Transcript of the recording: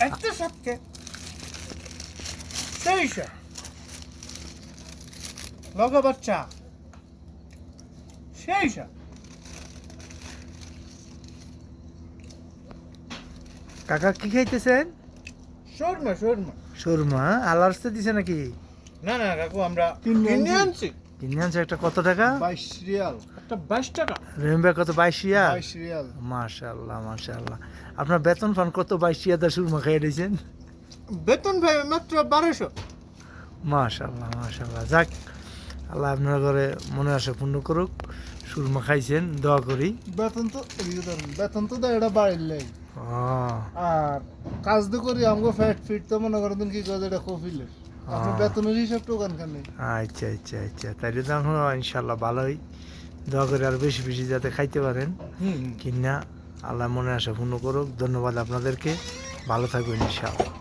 একটা সাথে সেইসা লগা বাচ্চা সেইসা কাকা কি খাইতেছেন? শর্মা শর্মা সুরমা আলার্সতে দিছে নাকি? না না কাকু আমরা কিনে কিনে আনছি। আনছি কিনে আনছে একটা কত টাকা? 22 রিয়াল। একটা 22 টাকা রহিম ভাই কত 22 রিয়াল? 22 রিয়াল। মাশাআল্লাহ মাশাআল্লাহ। আপনার বেতন পান কত 22 রিয়াল সুরমা খাইয়ে দিয়েছেন? বেতন ভাই মাত্র 1200 মাশাআল্লাহ মাশাআল্লাহ। যাক আল্লাহ আপনার ঘরে মনে আশা পূর্ণ করুক। সুরমা খাইছেন দোয়া করি। বেতন তো দেয় এটা বাড়িলেই। আর কাজ তো করি আমগো ফ্যাট ফিট তো মনে করেন কি কাজ এটা কফিলের। আপনি বেতনের হিসাব তো ওখানকার নেই। আচ্ছা আচ্ছা আচ্ছা তাইলে তো এখন ইনশাল্লাহ ভালোই। দোয়া করে আর বেশি বেশি যাতে খাইতে পারেন কিনা আল্লাহ মনে আশা পূর্ণ করুক। ধন্যবাদ আপনাদেরকে, ভালো থাকবেন ইনশাআল্লাহ।